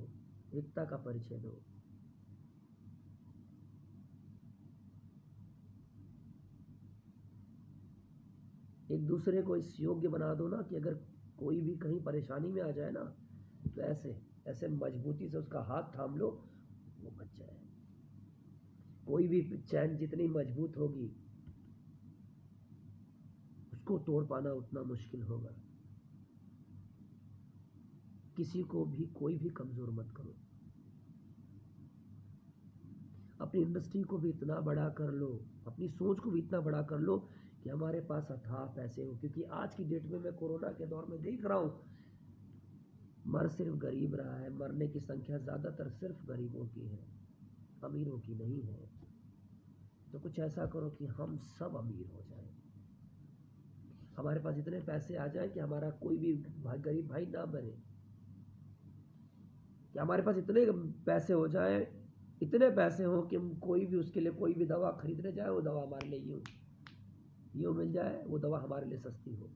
एकता का परिचय दो। एक दूसरे को इस योग्य बना दो ना कि अगर कोई भी कहीं परेशानी में आ जाए ना, तो ऐसे ऐसे मजबूती से उसका हाथ थाम लो, वो बच जाए। कोई भी चैन जितनी मजबूत होगी, उसको तोड़ पाना उतना मुश्किल होगा। किसी को भी कोई भी कमजोर मत करो। अपनी इंडस्ट्री को भी इतना बड़ा कर लो, अपनी सोच को भी इतना बड़ा कर लो कि हमारे पास अथाह पैसे हो। क्योंकि आज की डेट में मैं कोरोना के दौर में देख रहा हूँ, मर सिर्फ गरीब रहा है। मरने की संख्या ज़्यादातर सिर्फ गरीबों की है, अमीरों की नहीं है। तो कुछ ऐसा करो कि हम सब अमीर हो जाए, हमारे पास इतने पैसे आ जाए कि हमारा कोई भी गरीब भाई ना मरे, कि हमारे पास इतने पैसे हो जाए, इतने पैसे हो कि हम कोई भी उसके लिए कोई भी दवा खरीदने जाए, वो दवा हमारे लिए यूँ मिल जाए, वो दवा हमारे लिए सस्ती हो।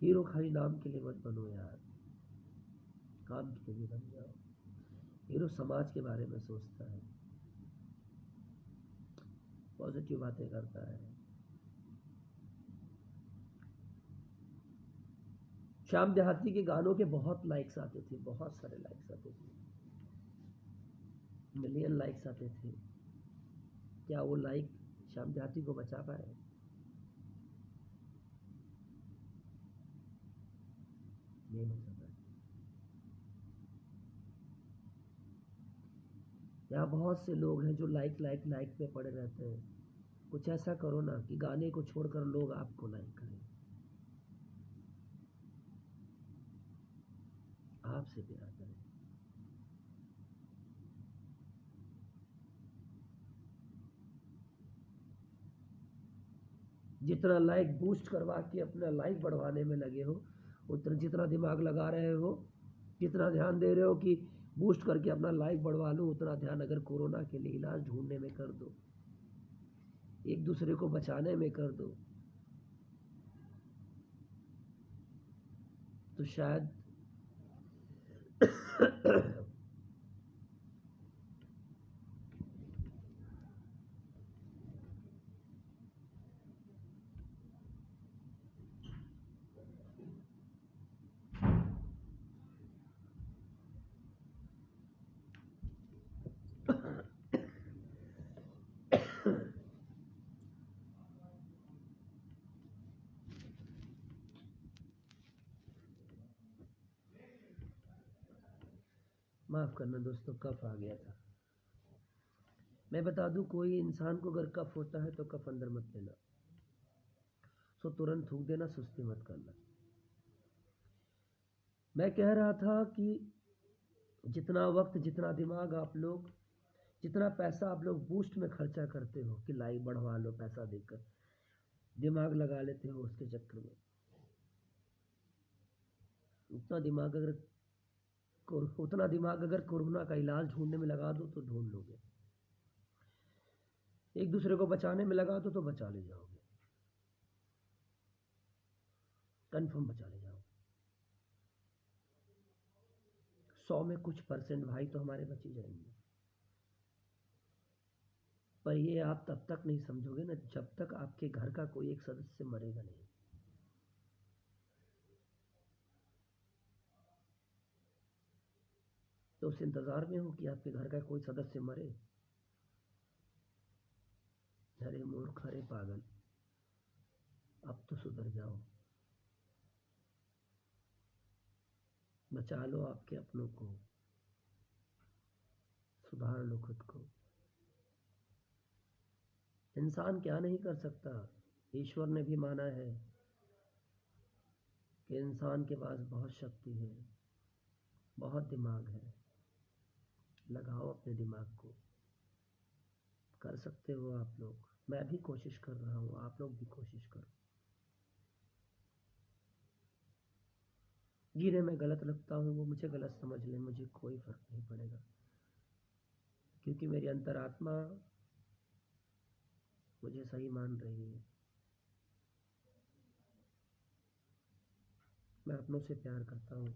हीरो खाली नाम के लिए मत बनो यार, काम के लिए बन जाओ। हीरो समाज के बारे में सोचता है, पॉजिटिव बातें करता है। श्याम देहाती के गानों के बहुत लाइक्स आते थे, बहुत सारे लाइक्स आते थे, मिलियन लाइक्स आते थे। क्या वो लाइक श्याम देहाती को बचा पाए? नहीं बचा पाए। यहाँ बहुत से लोग हैं जो लाइक लाइक लाइक पे पड़े रहते हैं। कुछ ऐसा करो ना कि गाने को छोड़कर लोग आपको लाइक करें, आपसे प्यार करें। जितना लाइक बूस्ट करवा के अपना लाइक बढ़वाने में लगे हो, उतना जितना दिमाग लगा रहे हो, जितना ध्यान दे रहे हो कि बूस्ट करके अपना लाइक बढ़वा लो, उतना ध्यान अगर कोरोना के लिए इलाज ढूंढने में कर दो, एक दूसरे को बचाने में कर दो, तो शायद माफ़ करना दोस्तों, कफ आ गया था। मैं बता दूं, कोई इंसान को अगर कफ होता है तो कफ अंदर मत लेना, सो तुरंत थूक देना, सुस्ती मत करना। मैं कह रहा था कि जितना वक्त, जितना दिमाग आप लोग, जितना पैसा आप लोग बूस्ट में खर्चा करते हो कि लाइक बढ़वा लो, पैसा देकर दिमाग लगा लेते हो उसके चक्कर में, उतना दिमाग अगर कोरोना का इलाज ढूंढने में लगा दो तो ढूंढ लोगे, एक दूसरे को बचाने में लगा दो तो बचा ले जाओगे, कन्फर्म बचा ले जाओगे। 100 में कुछ % भाई तो हमारे बच ही जाएंगे। पर ये आप तब तक नहीं समझोगे ना जब तक आपके घर का कोई एक सदस्य मरेगा नहीं। तो उस इंतजार में हो कि आपके घर का कोई सदस्य मरे। अरे मूर्ख, अरे पागल, अब तो सुधर जाओ, बचा लो आपके अपनों को, सुधार लो खुद को। इंसान क्या नहीं कर सकता। ईश्वर ने भी माना है कि इंसान के पास बहुत शक्ति है, बहुत दिमाग है। लगाओ अपने दिमाग को, कर सकते हो आप लोग। मैं भी कोशिश कर रहा हूँ, आप लोग भी कोशिश करो। गिने मैं गलत लगता हूँ वो मुझे गलत समझ ले, मुझे कोई फर्क नहीं पड़ेगा, क्योंकि मेरी अंतरात्मा मुझे सही मान रही है। मैं अपनों से प्यार करता हूँ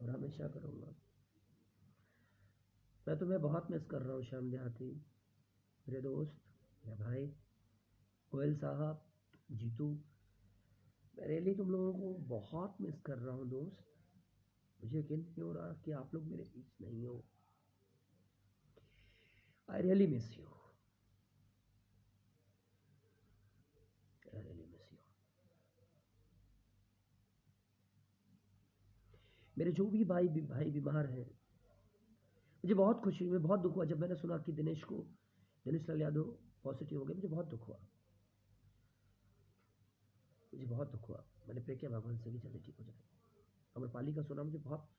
और हमेशा करूँगा। मैं तुम्हें बहुत मिस कर रहा हूँ श्याम देहाती, मेरे दोस्त, मेरे भाई, गोयल साहब, जीतू। मैं रियली तुम लोगों को बहुत मिस कर रहा हूँ दोस्त। मुझे यकीन नहीं हो रहा कि आप लोग मेरे बीच नहीं हो। I really miss you, I really miss you. मेरे जो भी भाई बीमार हैं, मुझे बहुत खुशी हुई, बहुत दुख हुआ जब मैंने सुना कि दिनेश लाल यादव पॉजिटिव हो गए। मुझे बहुत दुख हुआ, मुझे बहुत दुख हुआ। मैंने प्रे किया भगवान से कि जल्दी ठीक हो जाए। अमरपाली का सुना, मुझे बहुत,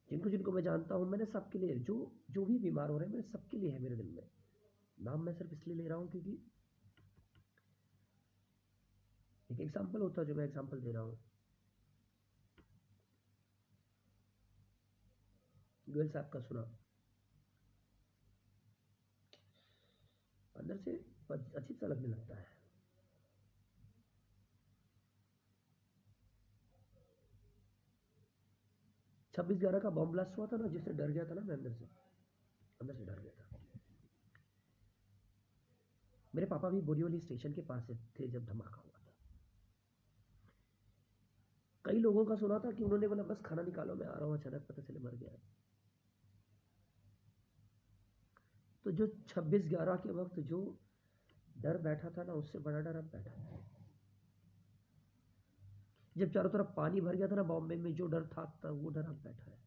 जिनको जिनको मैं जानता हूँ, मैंने सबके लिए, जो जो भी बीमार हो रहे हैं, मेरे सबके लिए है मेरे दिल में। नाम मैं सिर्फ इसलिए ले रहा हूँ क्योंकि एक एग्जाम्पल होता है जो मैं एग्जाम्पल दे रहा हूँ। गोयल साहब का सुना, अंदर से अजीब सा लगने लगता है। छब्बीस 11 का बॉम्ब ब्लास्ट हुआ था ना, जिससे डर गया था ना, मैं अंदर से डर गया था। मेरे पापा भी बोरीवली स्टेशन के पास थे जब धमाका हुआ था। कई लोगों का सुना था कि उन्होंने बोला बस खाना निकालो मैं आ रहा हूँ, अचानक पता चले मर गया। तो जो 26/11 के वक्त जो डर बैठा था ना, उससे बड़ा डर अब बैठा है। जब चारों तरफ पानी भर गया था ना बॉम्बे में, जो डर था वो डर अब बैठा है।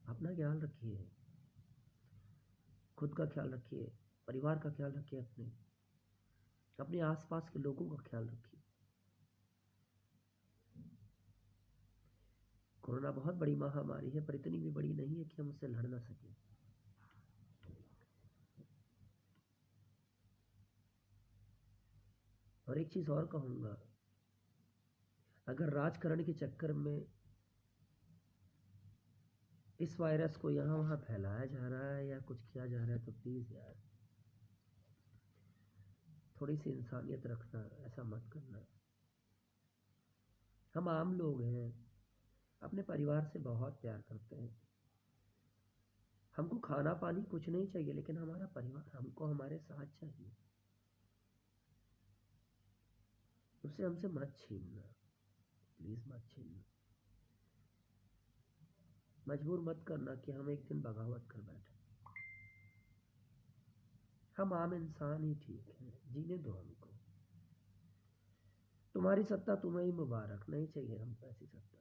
अपना ख्याल रखिए, खुद का ख्याल रखिए, परिवार का ख्याल रखिए, अपने आसपास के लोगों का ख्याल रखिए। कोरोना बहुत बड़ी महामारी है, पर इतनी भी बड़ी नहीं है कि हम उससे लड़ ना सकें। और एक चीज और कहूंगा, अगर राजकारण के चक्कर में इस वायरस को यहाँ वहाँ फैलाया जा रहा है या कुछ किया जा रहा है, तो प्लीज यार थोड़ी सी इंसानियत रखना, ऐसा मत करना। हम आम लोग हैं, अपने परिवार से बहुत प्यार करते हैं। हमको खाना पानी कुछ नहीं चाहिए, लेकिन हमारा परिवार हमको हमारे साथ चाहिए। उससे हमसे मत छीनना, प्लीज मत छीनना। मजबूर मत करना कि हम एक दिन बगावत कर बैठे। हम आम इंसान ही ठीक है, जीने दो हमको। तुम्हारी सत्ता तुम्हें ही मुबारक, नहीं चाहिए हमको ऐसी सत्ता।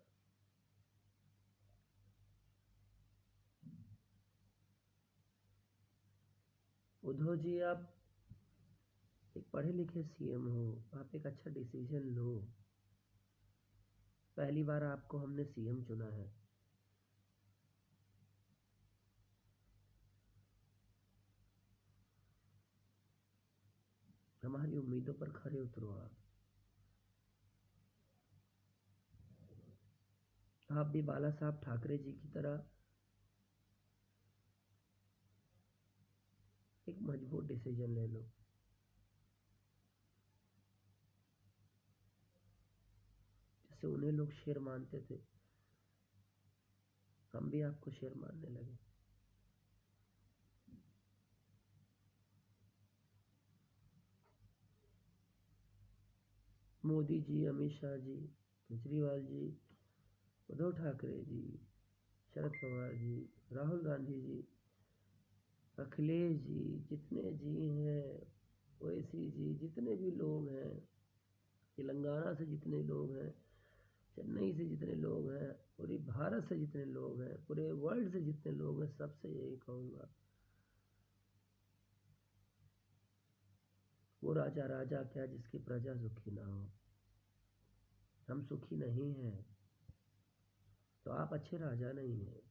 उद्धव जी, आप एक पढ़े लिखे सीएम हो, आप एक अच्छा डिसीजन लो। पहली बार आपको हमने सीएम चुना है। हमारी उम्मीद उम्मीदों पर खरे उतरो। आप भी बाला साहब ठाकरे जी की तरह एक मजबूत डिसीजन ले लो। जैसे उन्हें लोग शेर मानते थे, हम भी आपको शेर मानने लगे। मोदी जी, अमित शाह जी, केजरीवाल जी, उद्धव ठाकरे जी, शरद पवार जी, राहुल गांधी जी, अखिलेश जी, जितने जी हैं, ओवैसी जी, जितने भी लोग हैं, तेलंगाना से जितने लोग हैं, चेन्नई से जितने लोग हैं, पूरे भारत से जितने लोग हैं, पूरे वर्ल्ड से जितने लोग हैं, सबसे यही कहूँगा, वो राजा राजा क्या जिसकी प्रजा सुखी ना हो। हम सुखी नहीं हैं तो आप अच्छे राजा नहीं हैं।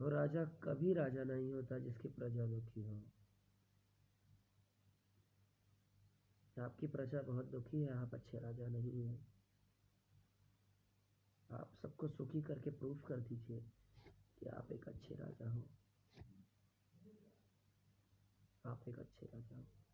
वो राजा कभी राजा नहीं होता जिसकी प्रजा दुखी हो। आपकी प्रजा बहुत दुखी है, आप अच्छे राजा नहीं हैं। आप सबको सुखी करके प्रूफ कर दीजिए कि आप एक अच्छे राजा हो। आप एक अच्छे राजा हो।